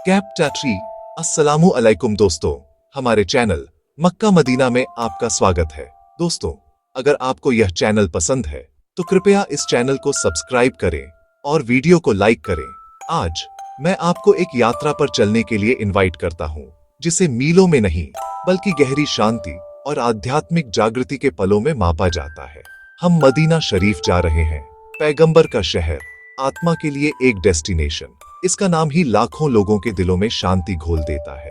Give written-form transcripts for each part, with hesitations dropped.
Capita tree. अस्सलामु अलैकुम दोस्तों, हमारे चैनल मक्का मदीना में आपका स्वागत है। दोस्तों, अगर आपको यह चैनल पसंद है तो कृपया इस चैनल को सब्सक्राइब करें और वीडियो को लाइक करें। आज मैं आपको एक यात्रा पर चलने के लिए इनवाइट करता हूं, जिसे मीलों में नहीं बल्कि गहरी शांति और आध्यात्मिक जागृति के पलों में मापा जाता है। हम मदीना शरीफ जा रहे हैं, पैगंबर का शहर, आत्मा के लिए एक डेस्टिनेशन। इसका नाम ही लाखों लोगों के दिलों में शांति घोल देता है।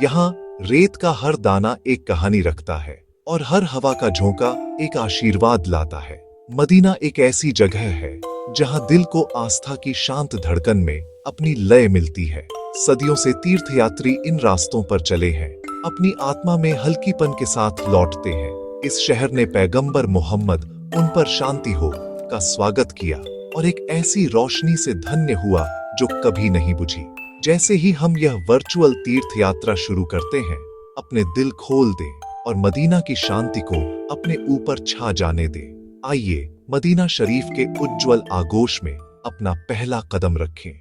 यहाँ रेत का हर दाना एक कहानी रखता है और हर हवा का झोंका एक आशीर्वाद लाता है। मदीना एक ऐसी जगह है जहाँ दिल को आस्था की शांत धड़कन में अपनी लय मिलती है। सदियों से तीर्थयात्री इन रास्तों पर चले हैं, अपनी आत्मा में हल्कीपन के साथ लौटते हैं। इस शहर ने पैगंबर मोहम्मद उन पर शांति हो का स्वागत किया और एक ऐसी रोशनी से धन्य हुआ जो कभी नहीं बुझी। जैसे ही हम यह वर्चुअल तीर्थ यात्रा शुरू करते हैं, अपने दिल खोल दें और मदीना की शांति को अपने ऊपर छा जाने दें। आइए मदीना शरीफ के उज्जवल आगोश में अपना पहला कदम रखें।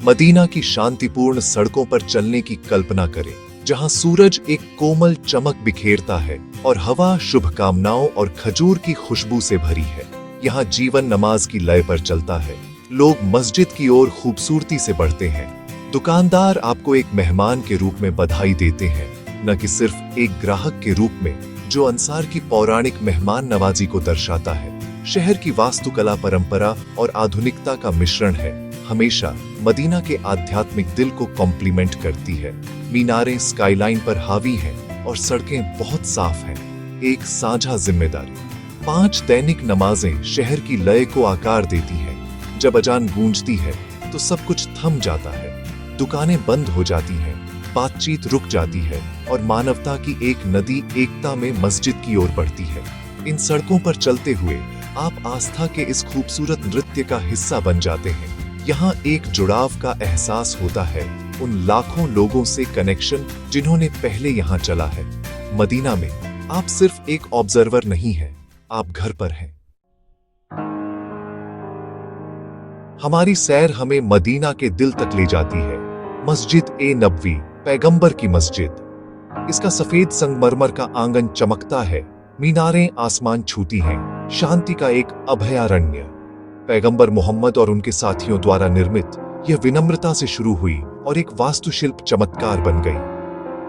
मदीना की शांतिपूर्ण सड़कों पर चलने की कल्पना करें, जहां सूरज एक कोमल चमक बिखेरता है और हवा शुभकामनाओं और खजूर की खुशबू से भरी है। यहाँ जीवन नमाज की लय पर चलता है, लोग मस्जिद की ओर खूबसूरती से बढ़ते हैं, दुकानदार आपको एक मेहमान के रूप में बधाई देते हैं, न कि सिर्फ एक ग्राहक के रूप में जो अंसार की पौराणिक मेहमान नवाजी को दर्शाता है। शहर की वास्तुकला परंपरा और आधुनिकता का मिश्रण है, हमेशा मदीना के आध्यात्मिक दिल को कॉम्प्लीमेंट करती है। मीनारें स्काईलाइन पर हावी हैं और सड़कें बहुत साफ हैं। एक साझा जिम्मेदारी, 5 दैनिक नमाजें शहर की लय को आकार देती हैं। जब अजान गूंजती है तो सब कुछ थम जाता है, दुकानें बंद हो जाती हैं, बातचीत रुक जाती है और मानवता की एक नदी एकता में मस्जिद की ओर बढ़ती है। इन सड़कों पर चलते हुए आप आस्था के इस खूबसूरत नृत्य का हिस्सा बन जाते हैं। यहाँ एक जुड़ाव का एहसास होता है, उन लाखों लोगों से कनेक्शन जिन्होंने पहले यहाँ चला है। मदीना में आप सिर्फ एक ऑब्जर्वर नहीं हैं, आप घर पर हैं। हमारी सैर हमें मदीना के दिल तक ले जाती है। मस्जिद ए नबवी, पैगंबर की मस्जिद। इसका सफेद संगमरमर का आंगन चमकता है, मीनारें आसमान छूती हैं, शांति का एक अभयारण्य। पैगंबर मोहम्मद और उनके साथियों द्वारा निर्मित यह विनम्रता से शुरू हुई और एक वास्तुशिल्प चमत्कार बन गई।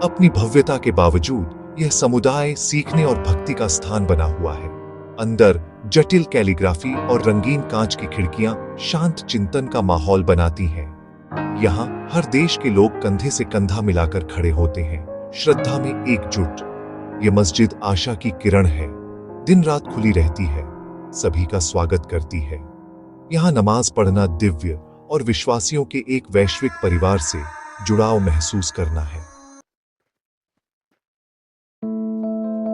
अपनी भव्यता के बावजूद यह समुदाय सीखने और भक्ति का स्थान बना हुआ है। अंदर जटिल कैलीग्राफी और रंगीन कांच की खिड़कियां शांत चिंतन का माहौल बनाती हैं। यहाँ हर देश के लोग कंधे से कंधा मिलाकर खड़े होते हैं, श्रद्धा में एकजुट। ये मस्जिद आशा की किरण है, दिन रात खुली रहती है, सभी का स्वागत करती है। यहाँ नमाज पढ़ना दिव्य और विश्वासियों के एक वैश्विक परिवार से जुड़ाव महसूस करना है।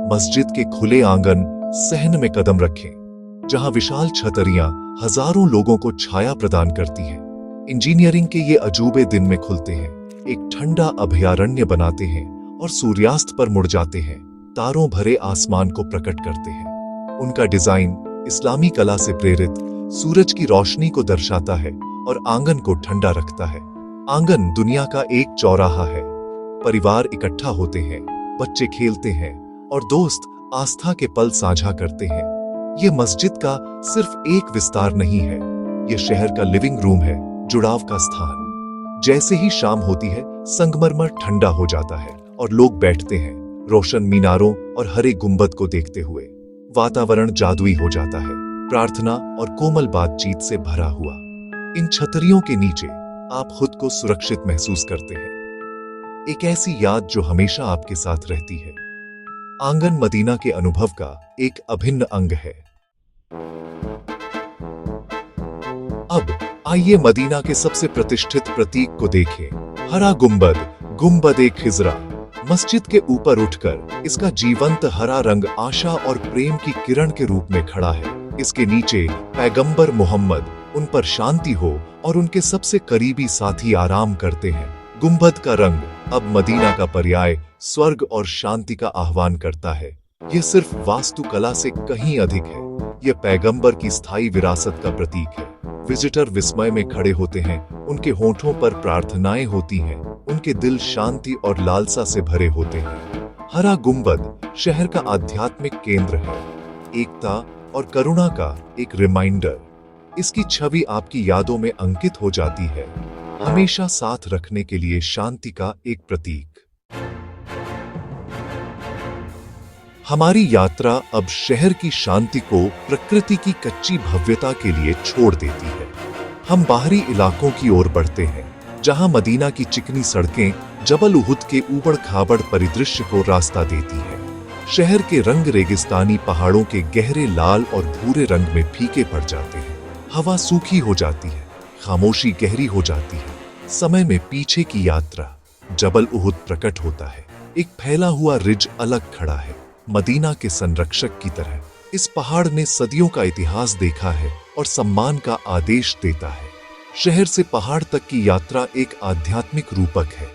मस्जिद के खुले आंगन सहन में कदम रखें, जहां विशाल छतरियां हजारों लोगों को छाया प्रदान करती हैं। इंजीनियरिंग के ये अजूबे दिन में खुलते हैं, एक ठंडा अभयारण्य बनाते हैं और सूर्यास्त पर मुड़ जाते हैं, तारों भरे आसमान को प्रकट करते हैं। उनका डिजाइन इस्लामी कला से प्रेरित सूरज की रोशनी को दर्शाता है और आंगन को ठंडा रखता है। आंगन दुनिया का एक चौराहा है, परिवार इकट्ठा होते हैं, बच्चे खेलते हैं और दोस्त आस्था के पल साझा करते हैं। यह मस्जिद का सिर्फ एक विस्तार नहीं है, यह शहर का लिविंग रूम है, जुड़ाव का स्थान। जैसे ही शाम होती है, संगमरमर ठंडा हो जाता है और लोग बैठते हैं, रोशन मीनारों और हरे गुंबद को देखते हुए। वातावरण जादुई हो जाता है, प्रार्थना और कोमल बातचीत से भरा हुआ। इन छतरियों के नीचे आप खुद को सुरक्षित महसूस करते हैं, एक ऐसी याद जो हमेशा आपके साथ रहती है। आंगन मदीना के अनुभव का एक अभिन्न अंग है। अब आइए मदीना के सबसे प्रतिष्ठित प्रतीक को देखें, हरा गुंबद, गुंबद-ए-खिजरा। मस्जिद के ऊपर उठकर इसका जीवंत हरा रंग आशा और प्रेम की किरण के रूप में खड़ा है। इसके नीचे पैगंबर मोहम्मद, उन पर शांति हो, और उनके सबसे करीबी साथी आराम करते हैं। गुंबद का रंग अब मदीना का पर्याय स्वर्ग और शांति का आह्वान करता है। यह सिर्फ वास्तुकला से कहीं अधिक है, यह पैगंबर की स्थायी विरासत का प्रतीक है। विजिटर विस्मय में खड़े होते हैं, उनके होठों पर प्रार्थनाएं होती हैं, उनके दिल शांति और लालसा से भरे होते हैं। हरा गुंबद शहर का आध्यात्मिक केंद्र है, एकता और करुणा का एक रिमाइंडर। इसकी छवि आपकी यादों में अंकित हो जाती है, हमेशा साथ रखने के लिए शांति का एक प्रतीक। हमारी यात्रा अब शहर की शांति को प्रकृति की कच्ची भव्यता के लिए छोड़ देती है। हम बाहरी इलाकों की ओर बढ़ते हैं, जहां मदीना की चिकनी सड़कें जबल उहुद के ऊबड़ खाबड़ परिदृश्य को रास्ता देती है। शहर के रंग रेगिस्तानी पहाड़ों के गहरे लाल और भूरे रंग में फीके पड़ जाते हैं। हवा सूखी हो जाती है, खामोशी गहरी हो जाती है। समय में पीछे की यात्रा, जबल उहुद प्रकट होता है। एक फैला हुआ रिज अलग खड़ा है, मदीना के संरक्षक की तरह। इस पहाड़ ने सदियों का इतिहास देखा है और सम्मान का आदेश देता है। शहर से पहाड़ तक की यात्रा एक आध्यात्मिक रूपक है,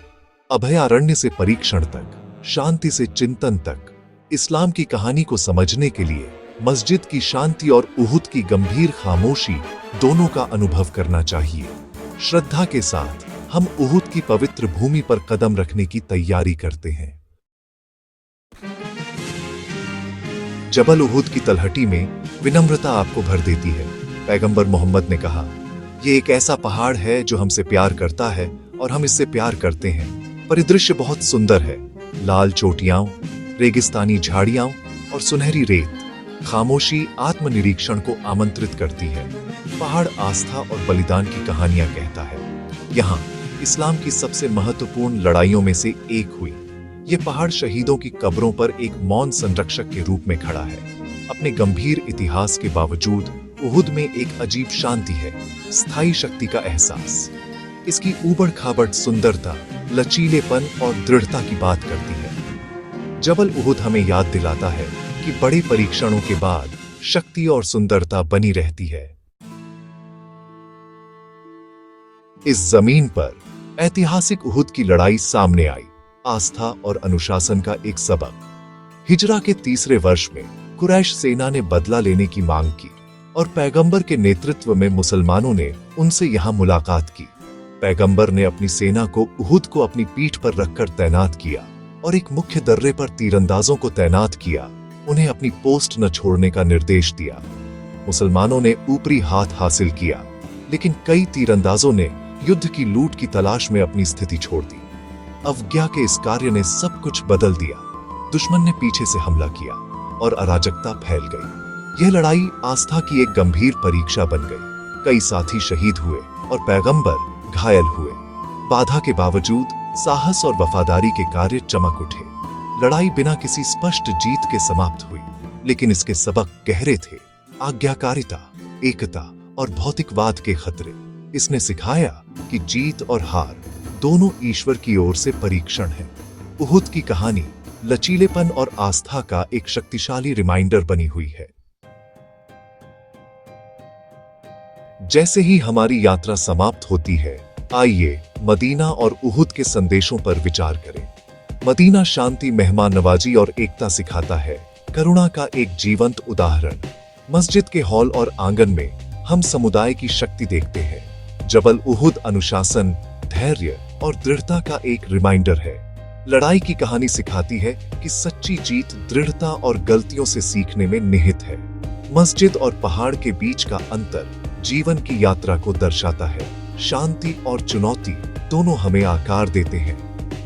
अभयारण्य से परीक्षण तक, शांति से चिंतन तक। इस्लाम की कहानी को समझने के लिए मस्जिद की शांति और उहुद की गंभीर खामोशी दोनों का अनुभव करना चाहिए। श्रद्धा के साथ हम उहुद की पवित्र भूमि पर कदम रखने की तैयारी करते हैं। जबल उहुद की तलहटी में विनम्रता आपको भर देती है। पैगंबर मोहम्मद ने कहा, यह एक ऐसा पहाड़ है जो हमसे प्यार करता है और हम इससे प्यार करते हैं। परिदृश्य बहुत सुंदर है, लाल चोटियां, रेगिस्तानी झाड़ियां और सुनहरी रेत। खामोशी आत्मनिरीक्षण को आमंत्रित करती है। पहाड़ आस्था और बलिदान की कहानियां कहता है। यहाँ इस्लाम की सबसे महत्वपूर्ण लड़ाइयों में से एक हुई। ये पहाड़ शहीदों की कब्रों पर एक मौन संरक्षक के रूप में खड़ा है। अपने गंभीर इतिहास के बावजूद उहुद में एक अजीब शांति है, स्थायी शक्ति का एहसास। इसकी ऊबड़ खाबड़ सुंदरता, लचीलेपन और दृढ़ता की बात करती है। जबल उहुद हमें याद दिलाता है कि बड़े परीक्षणों के बाद शक्ति और सुंदरता बनी रहती है। इस जमीन पर ऐतिहासिक उहुद की लड़ाई सामने आई, आस्था और अनुशासन का एक सबक। हिजरा के तीसरे वर्ष में कुरैश सेना ने बदला लेने की मांग की और पैगंबर के नेतृत्व में मुसलमानों ने उनसे यहां मुलाकात की। पैगंबर ने अपनी सेना को उहुद को अपनी पीठ पर रखकर तैनात किया और एक मुख्य दर्रे पर तीरंदाजों को तैनात किया। उन्हें अपनी पोस्ट न छोड़ने का निर्देश दिया। मुसलमानों ने ऊपरी हाथ हासिल किया, लेकिन कई तीरंदाजों ने युद्ध की लूट की तलाश में अपनी स्थिति छोड़ दी। अवज्ञा के इस कार्य ने सब कुछ बदल दिया। दुश्मन ने पीछे से हमला किया और अराजकता फैल गई। यह लड़ाई आस्था की एक गंभीर परीक्षा बन गई। कई साथी शहीद हुए और पैगंबर घायल हुए। बाधा के बावजूद साहस और वफादारी के कार्य चमक उठे। लड़ाई बिना किसी स्पष्ट जीत के समाप्त हुई, लेकिन इसके सबक गहरे थे। आज्ञाकारिता, एकता और भौतिकवाद के खतरे। इसने सिखाया कि जीत और हार दोनों ईश्वर की ओर से परीक्षण है। उहुद की कहानी लचीलेपन और आस्था का एक शक्तिशाली रिमाइंडर बनी हुई है। जैसे ही हमारी यात्रा समाप्त होती है, आइए मदीना और उहुद के संदेशों पर विचार करें। मदीना शांति, मेहमान नवाजी और एकता सिखाता है, करुणा का एक जीवंत उदाहरण। मस्जिद के हॉल और आंगन में हम समुदाय की शक्ति देखते हैं। जबल उहुद अनुशासन, धैर्य और दृढ़ता का एक रिमाइंडर है। लड़ाई की कहानी सिखाती है कि सच्ची जीत दृढ़ता और गलतियों से सीखने में निहित है। मस्जिद और पहाड़ के बीच का अंतर जीवन की यात्रा को दर्शाता है। शांति और चुनौती दोनों हमें आकार देते हैं।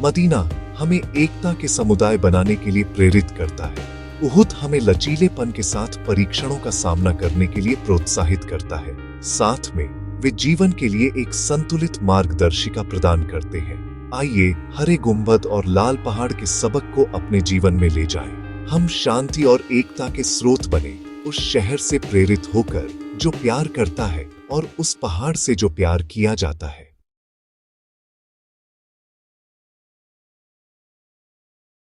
मदीना हमें एकता के समुदाय बनाने के लिए प्रेरित करता है। उहुद हमें लचीलेपन के साथ परीक्षणों का सामना करने के लिए प्रोत्साहित करता है। साथ में वे जीवन के लिए एक संतुलित मार्गदर्शिका प्रदान करते हैं। आइए हरे गुंबद और लाल पहाड़ के सबक को अपने जीवन में ले जाएं। हम शांति और एकता के स्रोत बने, उस शहर से प्रेरित होकर जो प्यार करता है और उस पहाड़ से जो प्यार किया जाता है।